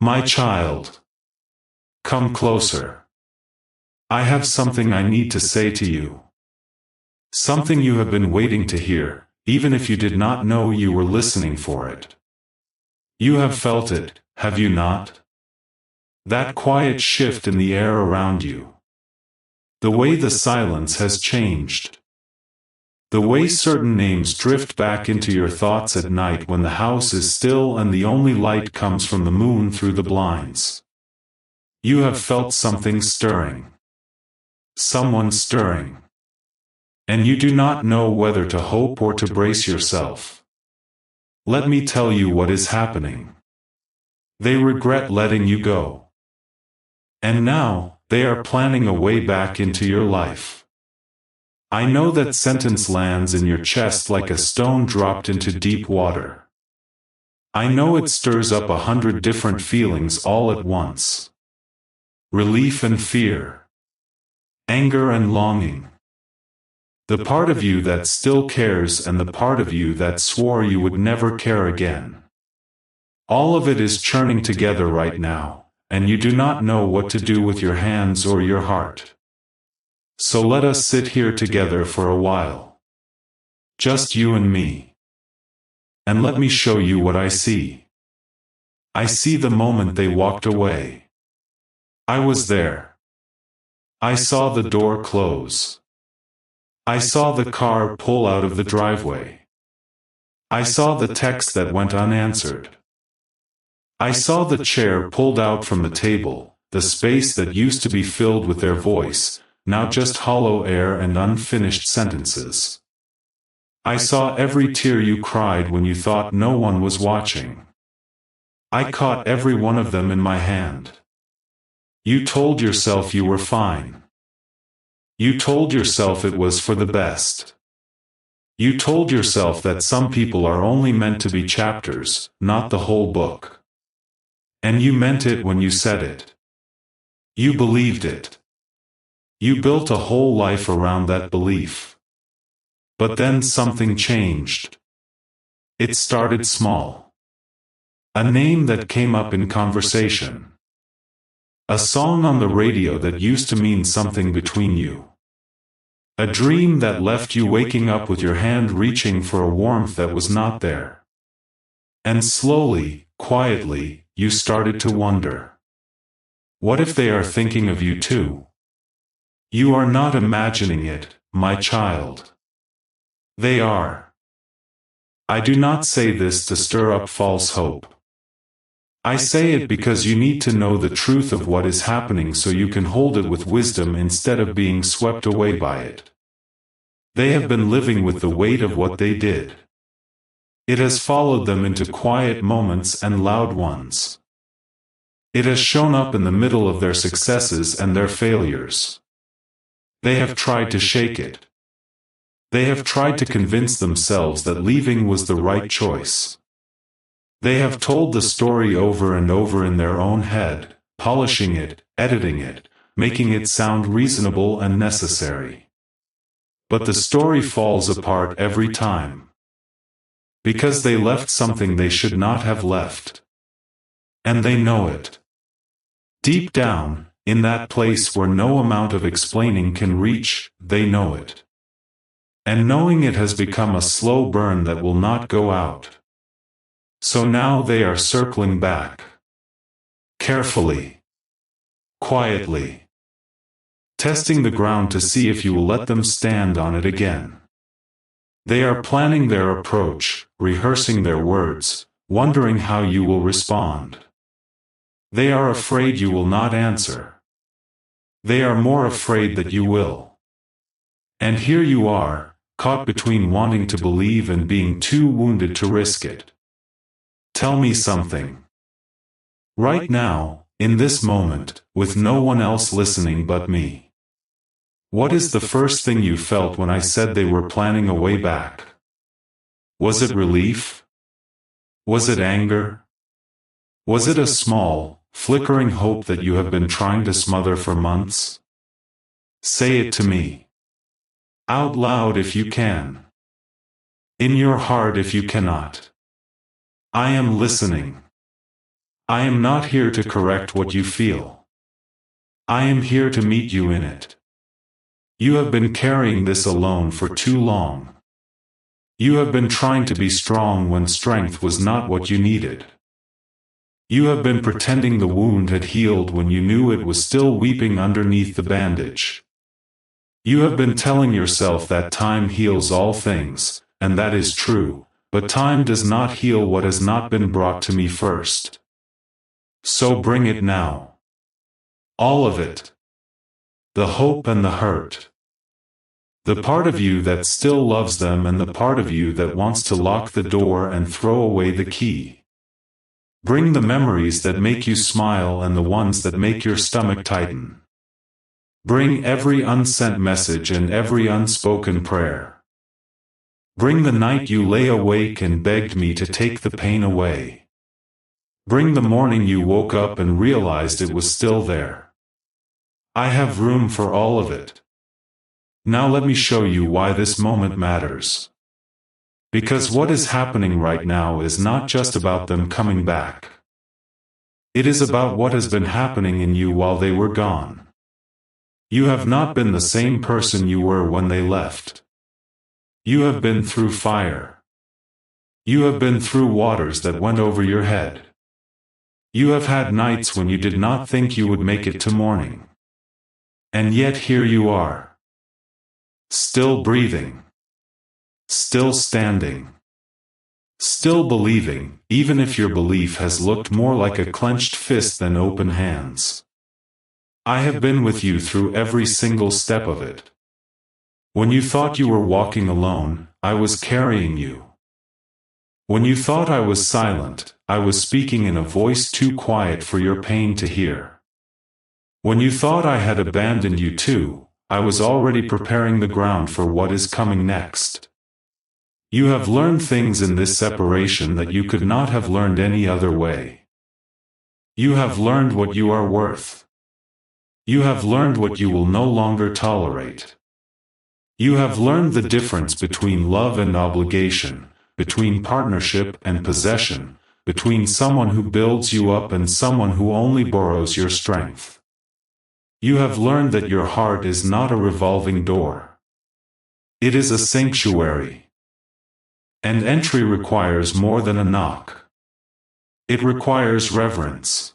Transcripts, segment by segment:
My child, come closer. I have something I need to say to you. Something you have been waiting to hear, even if you did not know you were listening for it. You have felt it, have you not? That quiet shift in the air around you. The way the silence has changed. The way certain names drift back into your thoughts at night when the house is still and the only light comes from the moon through the blinds. You have felt something stirring. Someone stirring. And you do not know whether to hope or to brace yourself. Let me tell you what is happening. They regret letting you go. And now, they are planning a way back into your life. I know that sentence lands in your chest like a stone dropped into deep water. I know it stirs up 100 different feelings all at once. Relief and fear. Anger and longing. The part of you that still cares and the part of you that swore you would never care again. All of it is churning together right now, and you do not know what to do with your hands or your heart. So let us sit here together for a while. Just you and me. And let me show you what I see. I see the moment they walked away. I was there. I saw the door close. I saw the car pull out of the driveway. I saw the text that went unanswered. I saw the chair pulled out from the table, the space that used to be filled with their voice, now just hollow air and unfinished sentences. I saw every tear you cried when you thought no one was watching. I caught every one of them in my hand. You told yourself you were fine. You told yourself it was for the best. You told yourself that some people are only meant to be chapters, not the whole book. And you meant it when you said it. You believed it. You built a whole life around that belief. But then something changed. It started small. A name that came up in conversation. A song on the radio that used to mean something between you. A dream that left you waking up with your hand reaching for a warmth that was not there. And slowly, quietly, you started to wonder. What if they are thinking of you too? You are not imagining it, my child. They are. I do not say this to stir up false hope. I say it because you need to know the truth of what is happening so you can hold it with wisdom instead of being swept away by it. They have been living with the weight of what they did. It has followed them into quiet moments and loud ones. It has shown up in the middle of their successes and their failures. They have tried to shake it. They have tried to convince themselves that leaving was the right choice. They have told the story over and over in their own head, polishing it, editing it, making it sound reasonable and necessary. But the story falls apart every time. Because they left something they should not have left. And they know it. Deep down, in that place where no amount of explaining can reach, they know it. And knowing it has become a slow burn that will not go out. So now they are circling back. Carefully. Quietly. Testing the ground to see if you will let them stand on it again. They are planning their approach, rehearsing their words, wondering how you will respond. They are afraid you will not answer. They are more afraid that you will. And here you are, caught between wanting to believe and being too wounded to risk it. Tell me something. Right now, in this moment, with no one else listening but me. What is the first thing you felt when I said they were planning a way back? Was it relief? Was it anger? Was it a small, flickering hope that you have been trying to smother for months? Say it to me. Out loud if you can. In your heart if you cannot. I am listening. I am not here to correct what you feel. I am here to meet you in it. You have been carrying this alone for too long. You have been trying to be strong when strength was not what you needed. You have been pretending the wound had healed when you knew it was still weeping underneath the bandage. You have been telling yourself that time heals all things, and that is true, but time does not heal what has not been brought to me first. So bring it now. All of it. The hope and the hurt. The part of you that still loves them and the part of you that wants to lock the door and throw away the key. Bring the memories that make you smile and the ones that make your stomach tighten. Bring every unsent message and every unspoken prayer. Bring the night you lay awake and begged me to take the pain away. Bring the morning you woke up and realized it was still there. I have room for all of it. Now let me show you why this moment matters. Because what is happening right now is not just about them coming back. It is about what has been happening in you while they were gone. You have not been the same person you were when they left. You have been through fire. You have been through waters that went over your head. You have had nights when you did not think you would make it to morning. And yet here you are. Still breathing. Still standing. Still believing, even if your belief has looked more like a clenched fist than open hands. I have been with you through every single step of it. When you thought you were walking alone, I was carrying you. When you thought I was silent, I was speaking in a voice too quiet for your pain to hear. When you thought I had abandoned you too, I was already preparing the ground for what is coming next. You have learned things in this separation that you could not have learned any other way. You have learned what you are worth. You have learned what you will no longer tolerate. You have learned the difference between love and obligation, between partnership and possession, between someone who builds you up and someone who only borrows your strength. You have learned that your heart is not a revolving door. It is a sanctuary. And entry requires more than a knock. It requires reverence.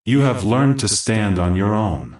You have learned to stand on your own.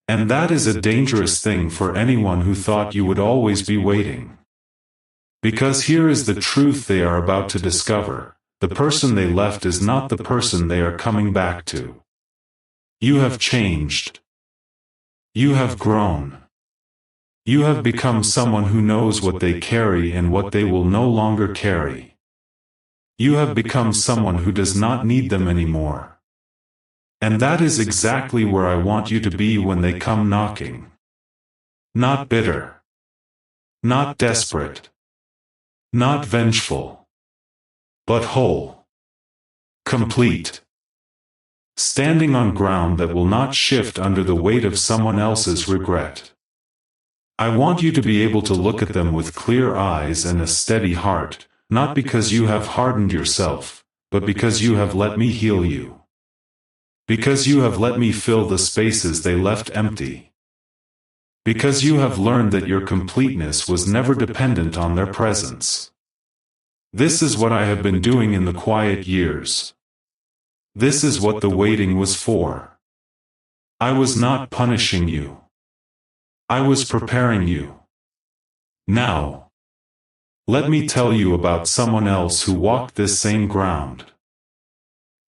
And that is a dangerous thing for anyone who thought you would always be waiting. Because here is the truth they are about to discover: the person they left is not the person they are coming back to. You have changed. You have grown. You have become someone who knows what they carry and what they will no longer carry. You have become someone who does not need them anymore. And that is exactly where I want you to be when they come knocking. Not bitter. Not desperate. Not vengeful. But whole. Complete. Standing on ground that will not shift under the weight of someone else's regret. I want you to be able to look at them with clear eyes and a steady heart, not because you have hardened yourself, but because you have let me heal you. Because you have let me fill the spaces they left empty. Because you have learned that your completeness was never dependent on their presence. This is what I have been doing in the quiet years. This is what the waiting was for. I was not punishing you. I was preparing you. Now, let me tell you about someone else who walked this same ground.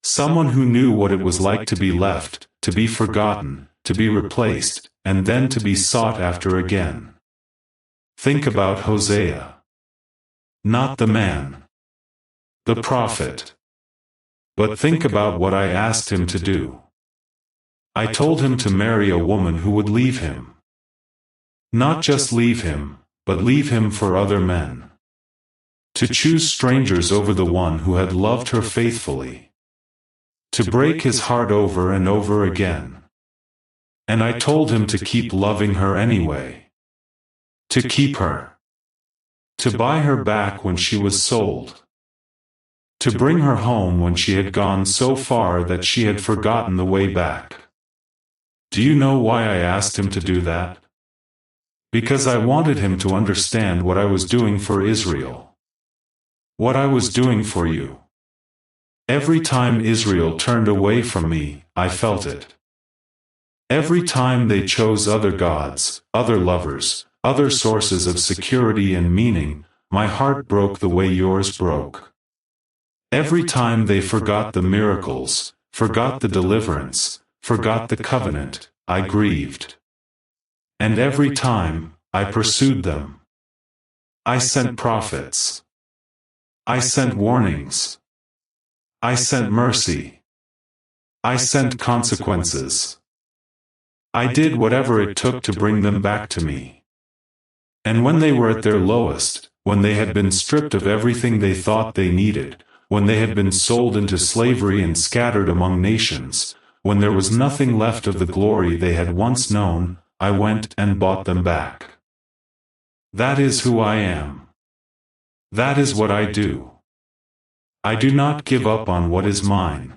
Someone who knew what it was like to be left, to be forgotten, to be replaced, and then to be sought after again. Think about Hosea. Not the man. The prophet. But think about what I asked him to do. I told him to marry a woman who would leave him. Not just leave him, but leave him for other men. To choose strangers over the one who had loved her faithfully. To break his heart over and over again. And I told him to keep loving her anyway. To keep her. To buy her back when she was sold. To bring her home when she had gone so far that she had forgotten the way back. Do you know why I asked him to do that? Because I wanted him to understand what I was doing for Israel. What I was doing for you. Every time Israel turned away from me, I felt it. Every time they chose other gods, other lovers, other sources of security and meaning, my heart broke the way yours broke. Every time they forgot the miracles, forgot the deliverance, forgot the covenant, I grieved. And every time, I pursued them. I sent prophets. I sent warnings. I sent mercy. I sent consequences. I did whatever it took to bring them back to me. And when they were at their lowest, when they had been stripped of everything they thought they needed, when they had been sold into slavery and scattered among nations, when there was nothing left of the glory they had once known, I went and bought them back. That is who I am. That is what I do. I do not give up on what is mine.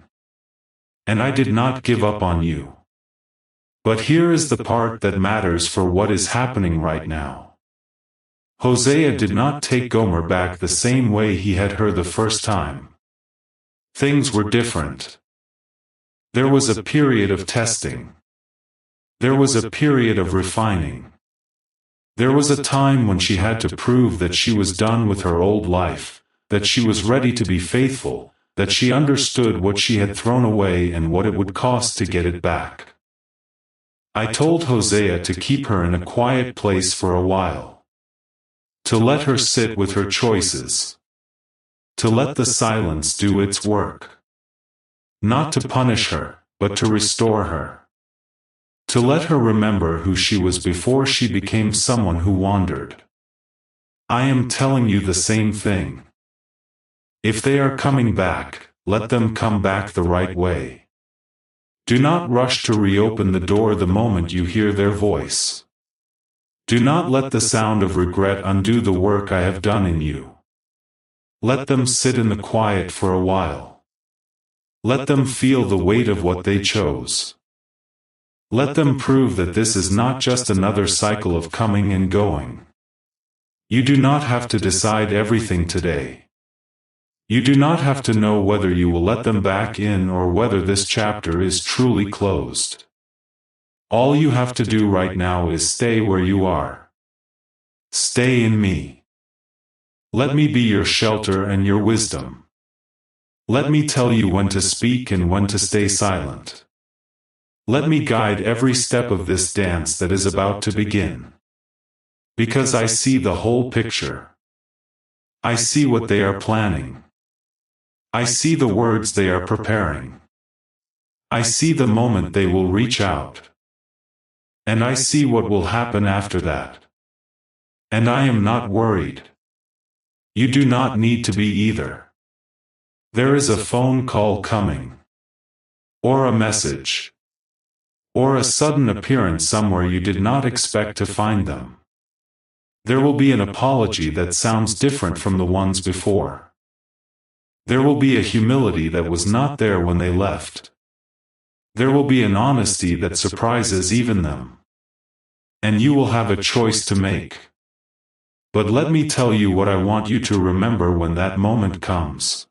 And I did not give up on you. But here is the part that matters for what is happening right now. Hosea did not take Gomer back the same way he had her the first time. Things were different. There was a period of testing. There was a period of refining. There was a time when she had to prove that she was done with her old life, that she was ready to be faithful, that she understood what she had thrown away and what it would cost to get it back. I told Hosea to keep her in a quiet place for a while. To let her sit with her choices. To let the silence do its work. Not to punish her, but to restore her. To let her remember who she was before she became someone who wandered. I am telling you the same thing. If they are coming back, let them come back the right way. Do not rush to reopen the door the moment you hear their voice. Do not let the sound of regret undo the work I have done in you. Let them sit in the quiet for a while. Let them feel the weight of what they chose. Let them prove that this is not just another cycle of coming and going. You do not have to decide everything today. You do not have to know whether you will let them back in or whether this chapter is truly closed. All you have to do right now is stay where you are. Stay in me. Let me be your shelter and your wisdom. Let me tell you when to speak and when to stay silent. Let me guide every step of this dance that is about to begin. Because I see the whole picture. I see what they are planning. I see the words they are preparing. I see the moment they will reach out. And I see what will happen after that. And I am not worried. You do not need to be either. There is a phone call coming. Or a message. Or a sudden appearance somewhere you did not expect to find them. There will be an apology that sounds different from the ones before. There will be a humility that was not there when they left. There will be an honesty that surprises even them. And you will have a choice to make. But let me tell you what I want you to remember when that moment comes.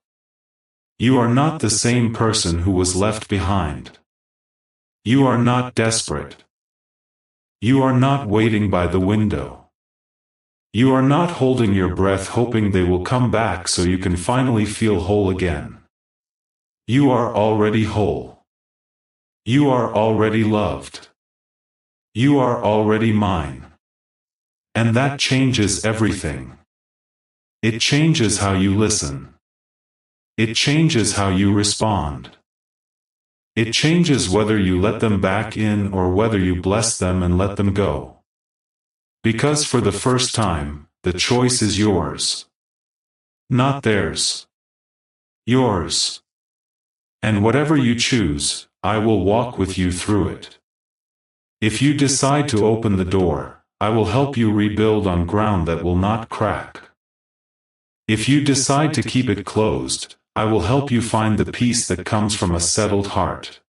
You are not the same person who was left behind. You are not desperate. You are not waiting by the window. You are not holding your breath hoping they will come back so you can finally feel whole again. You are already whole. You are already loved. You are already mine. And that changes everything. It changes how you listen. It changes how you respond. It changes whether you let them back in or whether you bless them and let them go. Because for the first time, the choice is yours. Not theirs. Yours. And whatever you choose, I will walk with you through it. If you decide to open the door, I will help you rebuild on ground that will not crack. If you decide to keep it closed, I will help you find the peace that comes from a settled heart.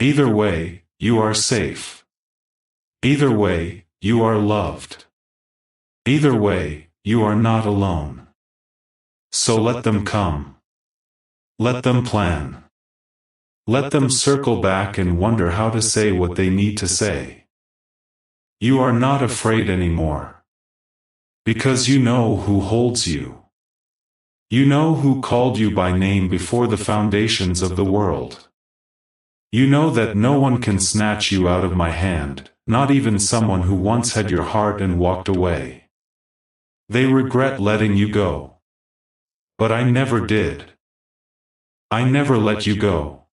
Either way, you are safe. Either way, you are loved. Either way, you are not alone. So let them come. Let them plan. Let them circle back and wonder how to say what they need to say. You are not afraid anymore. Because you know who holds you. You know who called you by name before the foundations of the world. You know that no one can snatch you out of my hand, not even someone who once had your heart and walked away. They regret letting you go. But I never did. I never let you go.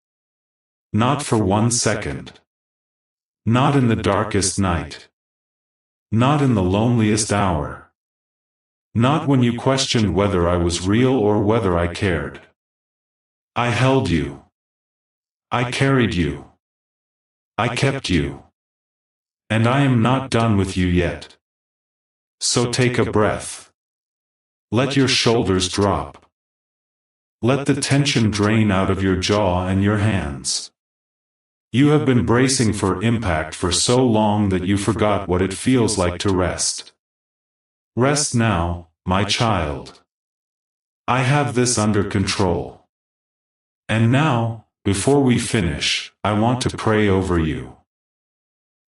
Not for 1 second. Not in the darkest night. Not in the loneliest hour. Not when you questioned whether I was real or whether I cared. I held you. I carried you. I kept you. And I am not done with you yet. So take a breath. Let your shoulders drop. Let the tension drain out of your jaw and your hands. You have been bracing for impact for so long that you forgot what it feels like to rest. Rest now, my child. I have this under control. And now, before we finish, I want to pray over you.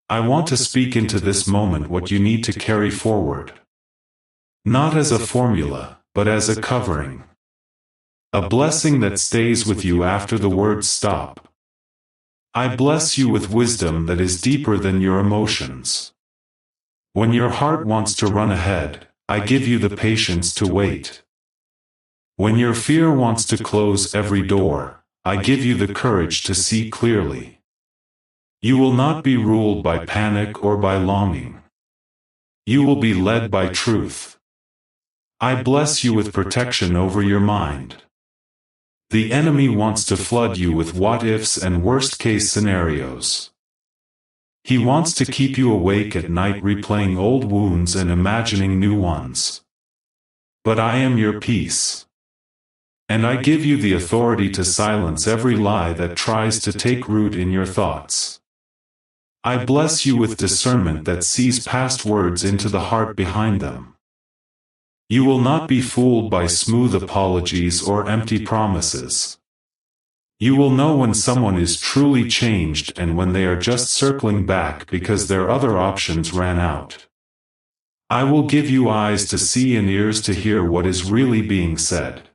I want to speak into this moment what you need to carry forward. Not as a formula, but as a covering. A blessing that stays with you after the words stop. I bless you with wisdom that is deeper than your emotions. When your heart wants to run ahead, I give you the patience to wait. When your fear wants to close every door, I give you the courage to see clearly. You will not be ruled by panic or by longing. You will be led by truth. I bless you with protection over your mind. The enemy wants to flood you with what-ifs and worst-case scenarios. He wants to keep you awake at night replaying old wounds and imagining new ones. But I am your peace. And I give you the authority to silence every lie that tries to take root in your thoughts. I bless you with discernment that sees past words into the heart behind them. You will not be fooled by smooth apologies or empty promises. You will know when someone is truly changed and when they are just circling back because their other options ran out. I will give you eyes to see and ears to hear what is really being said.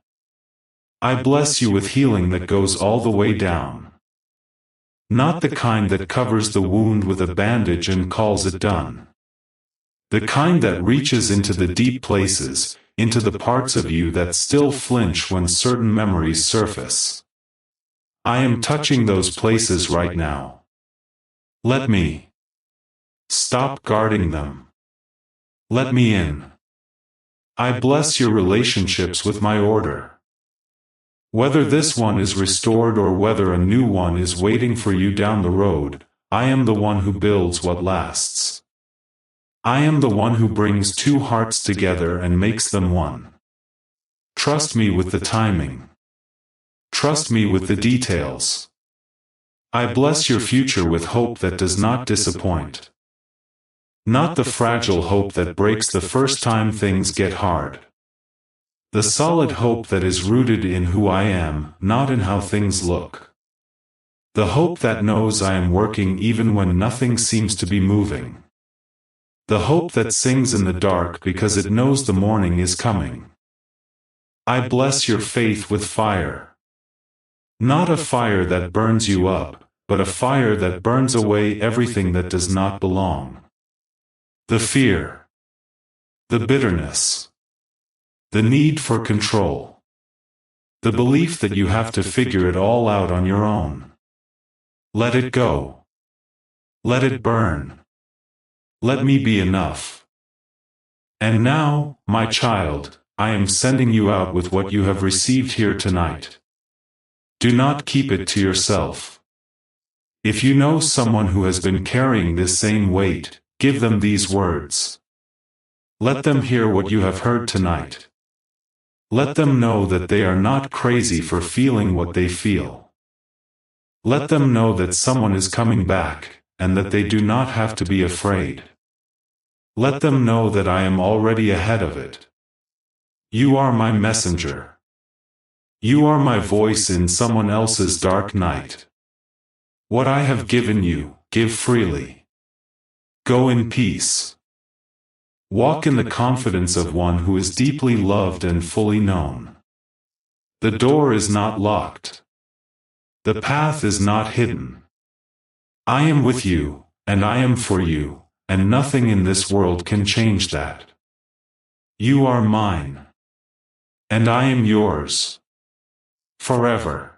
I bless you with healing that goes all the way down. Not the kind that covers the wound with a bandage and calls it done. The kind that reaches into the deep places, into the parts of you that still flinch when certain memories surface. I am touching those places right now. Let me. Stop guarding them. Let me in. I bless your relationships with my order. Whether this one is restored or whether a new one is waiting for you down the road, I am the one who builds what lasts. I am the one who brings two hearts together and makes them one. Trust me with the timing. Trust me with the details. I bless your future with hope that does not disappoint. Not the fragile hope that breaks the first time things get hard. The solid hope that is rooted in who I am, not in how things look. The hope that knows I am working even when nothing seems to be moving. The hope that sings in the dark because it knows the morning is coming. I bless your faith with fire. Not a fire that burns you up, but a fire that burns away everything that does not belong. The fear. The bitterness. The need for control. The belief that you have to figure it all out on your own. Let it go. Let it burn. Let me be enough. And now, my child, I am sending you out with what you have received here tonight. Do not keep it to yourself. If you know someone who has been carrying this same weight, give them these words. Let them hear what you have heard tonight. Let them know that they are not crazy for feeling what they feel. Let them know that someone is coming back, and that they do not have to be afraid. Let them know that I am already ahead of it. You are my messenger. You are my voice in someone else's dark night. What I have given you, give freely. Go in peace. Walk in the confidence of one who is deeply loved and fully known. The door is not locked. The path is not hidden. I am with you, and I am for you, and nothing in this world can change that. You are mine. And I am yours. Forever.